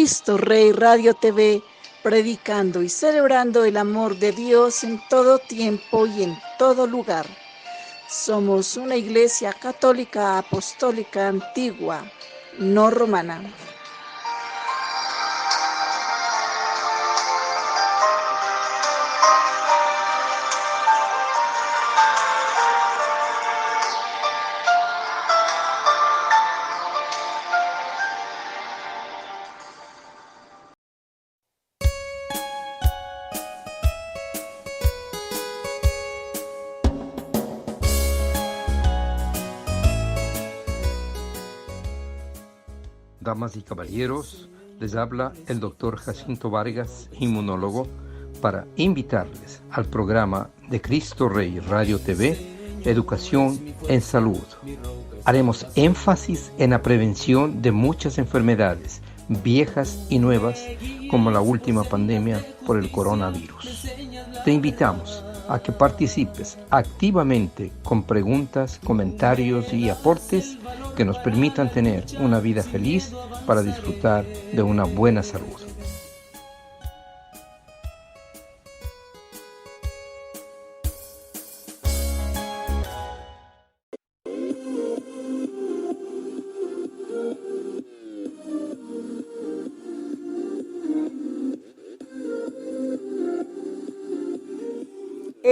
Cristo Rey Radio TV, predicando y celebrando el amor de Dios en todo tiempo y en todo lugar. Somos una iglesia católica apostólica antigua, no romana. Damas y caballeros, les habla el doctor Jacinto Vargas, inmunólogo, para invitarles al programa de Cristo Rey Radio TV, Educación en Salud. Haremos énfasis en la prevención de muchas enfermedades, viejas y nuevas, como la última pandemia por el coronavirus. Te invitamos a que participes activamente con preguntas, comentarios y aportes que nos permitan tener una vida feliz para disfrutar de una buena salud.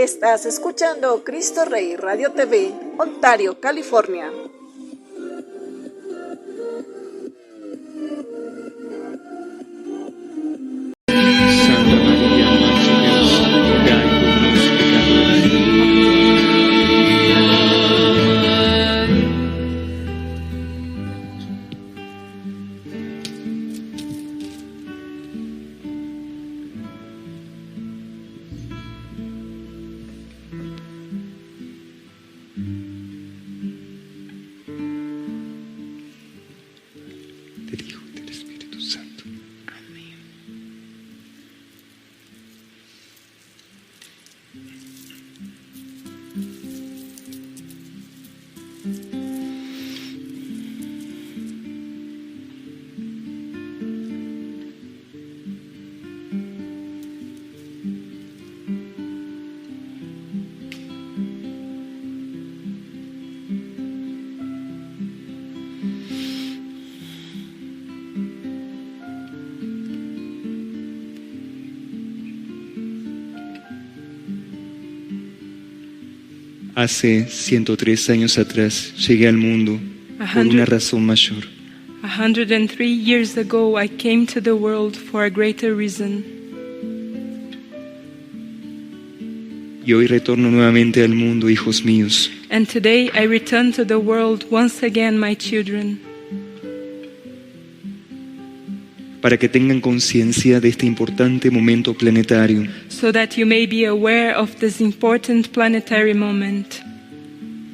Estás escuchando Cristo Rey Radio TV, Ontario, California. Hace 103 años atrás llegué al mundo por una razón mayor. 103 years ago I came to the world for a greater reason. Y hoy retorno nuevamente al mundo, hijos míos. And today I return to the world once again, my children. Para que tengan conciencia de este importante momento planetario. So that you may be aware of this important planetary moment.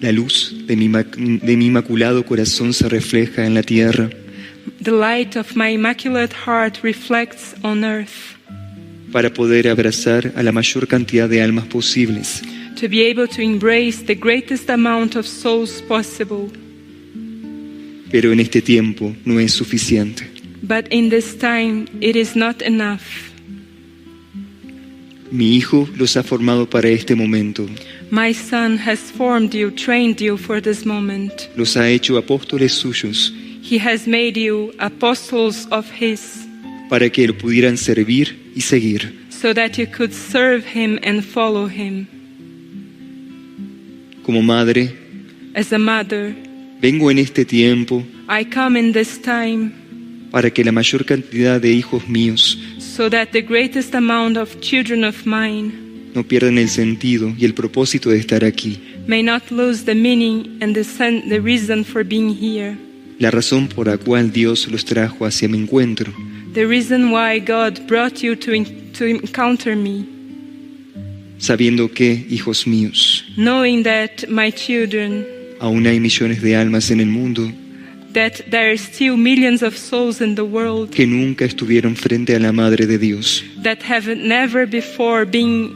La luz de mi inmaculado corazón se refleja en la tierra. The light of my immaculate heart reflects on earth. Para poder abrazar a la mayor cantidad de almas posibles. To be able to embrace the greatest amount of souls possible. Pero en este tiempo no es suficiente. But in this time, it is not enough. Mi hijo los ha formado para este momento. My son has formed you, trained you for this moment. Los ha hecho apóstoles suyos. He has made you apostles of his. Para que lo pudieran servir y seguir. So that you could serve him and follow him. Como madre, as a mother, vengo en este tiempo. I come in this time. Para que la mayor cantidad de hijos míos so that the greatest amount of children of mine no pierdan el sentido y el propósito de estar aquí. May not lose the meaning and the reason for being here. La razón por la cual Dios los trajo hacia mi encuentro. The reason why God brought you to encounter me. Sabiendo que, hijos míos, knowing that, my children, aún hay millones de almas en el mundo that there are still millions of souls in the world que nunca estuvieron frente a la Madre de Dios. That have never before been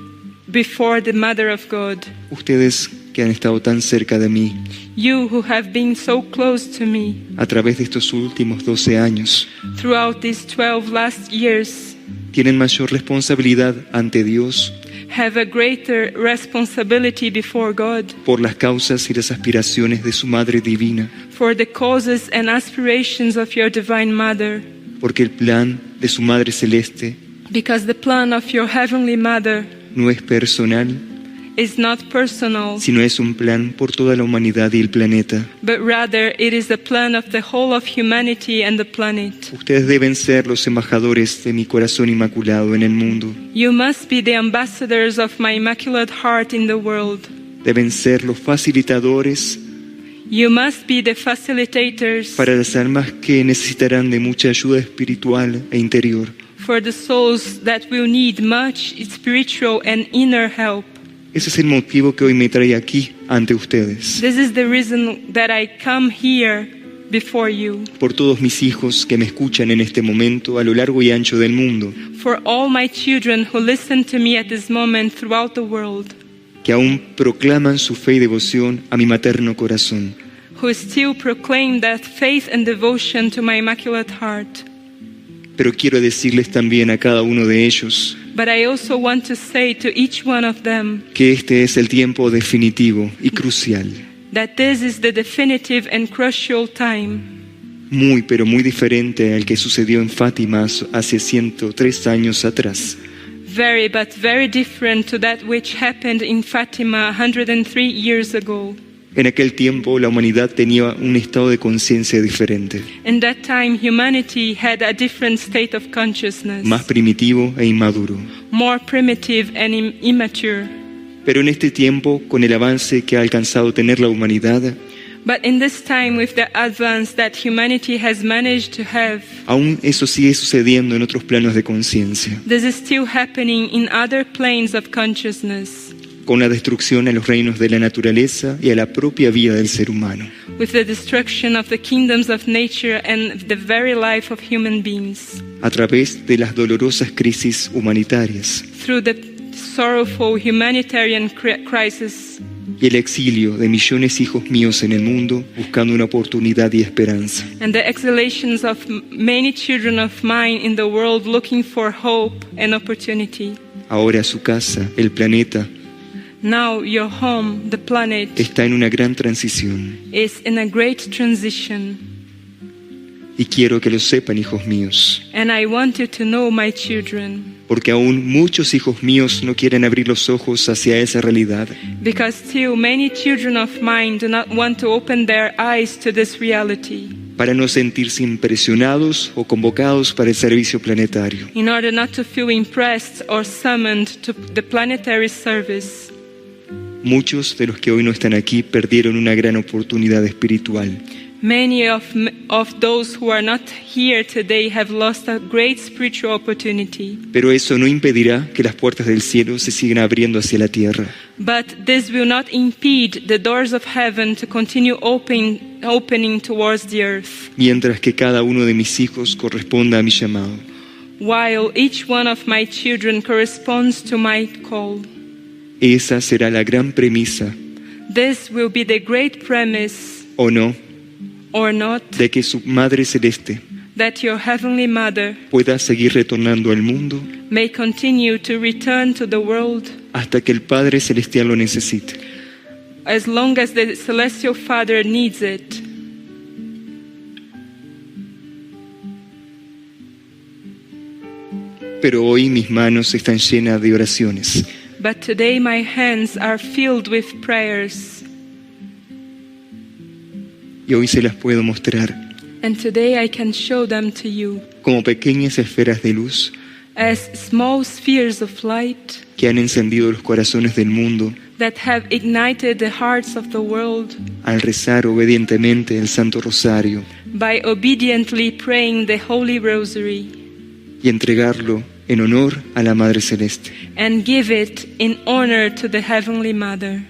before the Mother of God. Ustedes que han estado tan cerca de mí. You who have been so close to me. A través de estos últimos 12 años. throughout these 12 last years tienen mayor responsabilidad ante Dios have a greater responsibility before God por las causas y las aspiraciones de su Madre Divina, for the causes and aspirations of your Divine Mother, porque el plan de su Madre Celeste because the plan of your Heavenly Mother no es personal, is not personal, sino es un plan por toda la humanidad y el planeta. but rather it is the plan of the whole of humanity and the planet. Ustedes deben ser los embajadores de mi corazón inmaculado en el mundo. You must be the ambassadors of my Immaculate Heart in the world. Deben ser los facilitadores You must be the facilitators para las almas que necesitarán de mucha ayuda espiritual e interior. for the souls that will need much spiritual and inner help. Ese es el motivo que hoy me trae aquí ante ustedes. This is the reason that I come here before you. Por todos mis hijos que me escuchan en este momento a lo largo y ancho del mundo, For all my children who listen to me at this moment throughout the world, que aún proclaman su fe y devoción a mi materno corazón. who still proclaim that faith and devotion to my Immaculate Heart. Pero quiero decirles también a cada uno de ellos But I also want to say to each one of them que este es el tiempo definitivo y crucial, that this is the definitive and crucial time, muy pero muy diferente al que sucedió en Fátima hace 103 años atrás. very but very different to that which happened in Fatima 103 years ago. En aquel tiempo la humanidad tenía un estado de conciencia diferente, In that time, humanity had a different state of consciousness, más primitivo e inmaduro. more primitive and immature. Pero en este tiempo, con el avance que ha alcanzado tener la humanidad, But in this time, with the advance that humanity has managed to have, aún eso sigue sucediendo en otros planos de conciencia, this is still happening in other planes of consciousness, con la destrucción a los reinos de la naturaleza y a la propia vida del ser humano. with the destruction of the kingdoms of nature and the very life of human beings, A través de las dolorosas crisis humanitarias through the sorrowful humanitarian crisis y el exilio de millones de hijos míos en el mundo buscando una oportunidad y esperanza. and the exhalations of many children of mine in the world looking for hope and opportunity. Ahora su casa, el planeta, Now your home, the planet, está en una gran transición. is in a great transition. Y quiero que lo sepan, hijos míos, And I want you to know, my children, porque aún muchos hijos míos no quieren abrir los ojos hacia esa realidad. because still many children of mine do not want to open their eyes to this reality, Para no sentirse impresionados o convocados para el servicio planetario. in order not to feel impressed or summoned to the planetary service. Muchos de los que hoy no están aquí perdieron una gran oportunidad espiritual. Many of those who are not here today have lost a great spiritual opportunity. Pero eso no impedirá que las puertas del cielo se sigan abriendo hacia la tierra. But this will not impede the doors of heaven to continue opening towards the earth, Mientras que cada uno de mis hijos corresponda a mi llamado. while each one of my children corresponds to my call. Esa será la gran premisa, This will be the great premise, o no, or not, de que su Madre Celeste that your Heavenly Mother pueda seguir retornando al mundo may continue to return to the world hasta que el Padre Celestial lo necesite. as long as the Celestial Father needs it. Pero hoy mis manos están llenas de oraciones. But today my hands are filled with prayers, Y hoy se las puedo mostrar and today I can show them to you como pequeñas esferas de luz as small spheres of light que han encendido los corazones del mundo that have ignited the hearts of the world al rezar obedientemente el Santo Rosario by obediently praying the Holy Rosary y entregarlo en honor a la Madre Celeste. and give it in honor to the Heavenly Mother.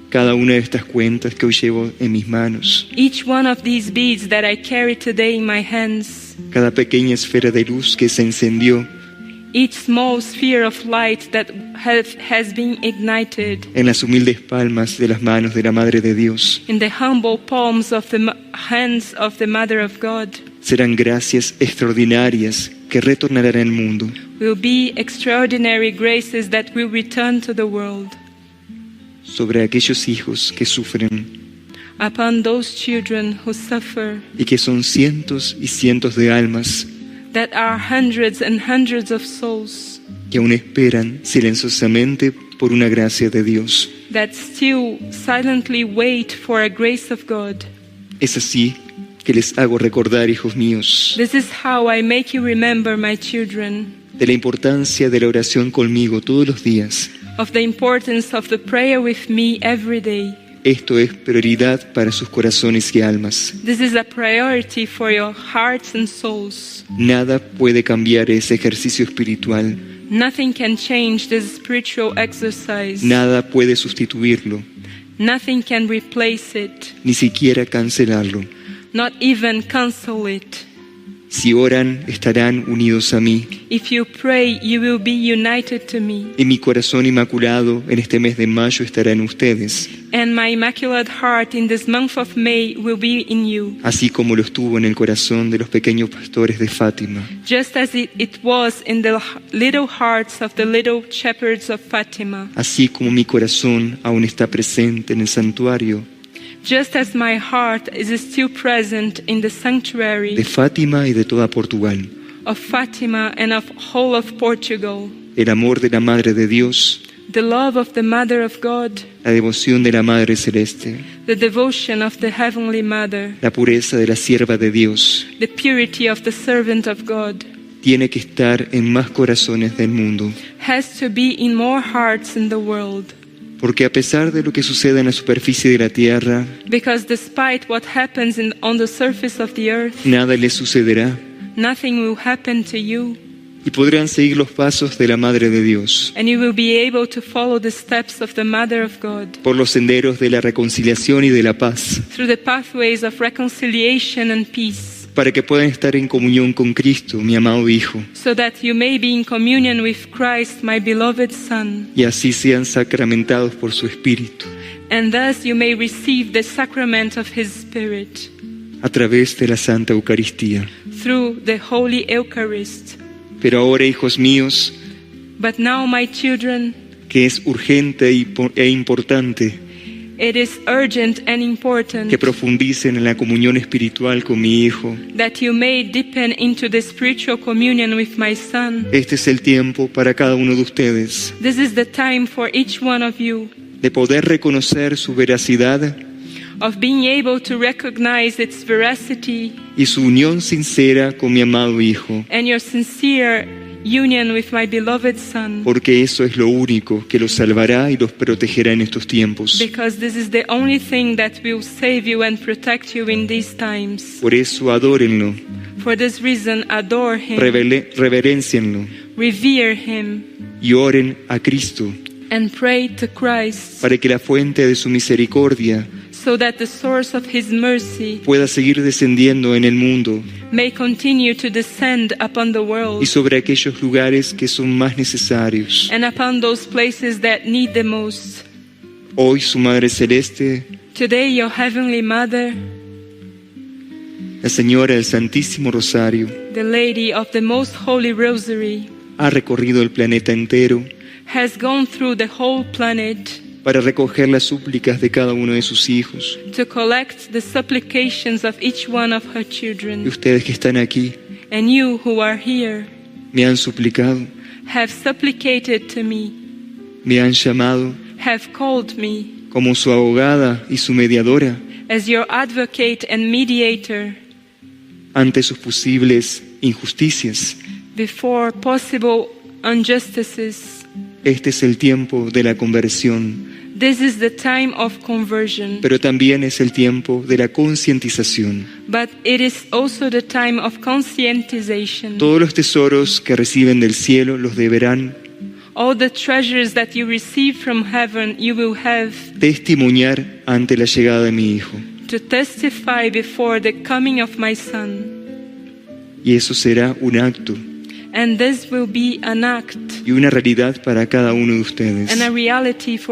Cada una de estas cuentas que hoy llevo en mis manos, Each one of these beads that I carry today in my hands, cada pequeña esfera de luz que se encendió each small sphere of light that has been ignited en las humildes palmas de las manos de la Madre de Dios, in the humble palms of the hands of the Mother of God, Serán gracias extraordinarias que retornarán al mundo. will be extraordinary graces that will return to the world. Sobre aquellos hijos que sufren Upon those children who suffer, y que son cientos y cientos de almas that are hundreds and hundreds of souls que aún esperan silenciosamente por una gracia de Dios. that still silently wait for a grace of God. Es así que les hago recordar, hijos míos, This is how I make you remember, my children, de la importancia de la oración conmigo todos los días. of the importance of the prayer with me every day. Esto es prioridad para sus corazones y almas. This is a priority for your hearts and souls. Nada puede cambiar ese ejercicio espiritual. Nothing can change this spiritual exercise. Nada puede sustituirlo, Nothing can replace it, ni siquiera cancelarlo. not even cancel it. Si oran, estarán unidos a mí. If you pray, you will be united to me, Y mi corazón inmaculado en este mes de mayo estará en ustedes, and my immaculate heart in this month of May will be in you, así como lo estuvo en el corazón de los pequeños pastores de Fátima. just as it was in the little hearts of the little shepherds of Fatima, Así como mi corazón aún está presente en el santuario just as my heart is still present in the de sanctuary Fátima y de toda Portugal. of Fatima and of whole of Portugal. El amor de la Madre de Dios, The love of the Mother of God, la devoción de la Madre Celeste, the devotion of the Heavenly Mother, la pureza de la sierva de Dios, the purity of the servant of God, tiene que estar en más corazones del mundo. has to be in more hearts in the world. Porque a pesar de lo que sucede en la superficie de la tierra, Because despite what happens on the surface of the earth, nada les sucederá nothing will happen to you, y podrán seguir los pasos de la Madre de Dios and you will be able to follow the steps of the Mother of God por los senderos de la reconciliación y de la paz, through the pathways of reconciliation and peace, para que puedan estar en comunión con Cristo, mi amado Hijo, so that you may be in communion with Christ, my beloved Son, y así sean sacramentados por su Espíritu, and thus you may receive the sacrament of His Spirit a través de la Santa Eucaristía. through the Holy Eucharist. Pero ahora, hijos míos, But now, my children, que es urgente e importante it is urgent and important que profundicen en la comunión espiritual con mi Hijo. that you may deepen into the spiritual communion with my Son. Este es el tiempo para cada uno de ustedes This is the time for each one of you de poder reconocer su veracidad of being able to recognize its veracity y su unión sincera con mi amado Hijo, and your sincere union with my beloved Son, porque eso es lo único que los salvará y los protegerá en estos tiempos. because this is the only thing that will save you and protect you in these times. Por eso adórenlo, For this reason, adore Him, reverencienlo revere Him, y oren a Cristo and pray to Christ, para que la fuente de su misericordia so that the source of His mercy pueda seguir descendiendo en el mundo may continue to descend upon the y world sobre aquellos lugares que son más necesarios. and upon those places that need the most. Hoy su Madre Celeste, Today, your Heavenly Mother, la Señora del Santísimo Rosario, the Lady of the Most Holy Rosary, ha recorrido el planeta entero has gone through the whole planet para recoger las súplicas de cada uno de sus hijos. to collect the supplications of each one of her Y children. ustedes que están aquí And you who are here me han suplicado, have supplicated to me, me han llamado have called me como su abogada y su mediadora as your advocate and mediator ante sus posibles injusticias. before possible injustices. Este es el tiempo de la conversión, This is the time of conversion, pero también es el tiempo de la concientización. but it is also the time of conscientization. Todos los tesoros que reciben del cielo los deberán All the treasures that you receive from heaven, you will have testimoniar ante la llegada de mi Hijo. to testify before the coming of my Son. Y eso será un acto And this will be an act y una realidad para cada uno de ustedes. and a reality for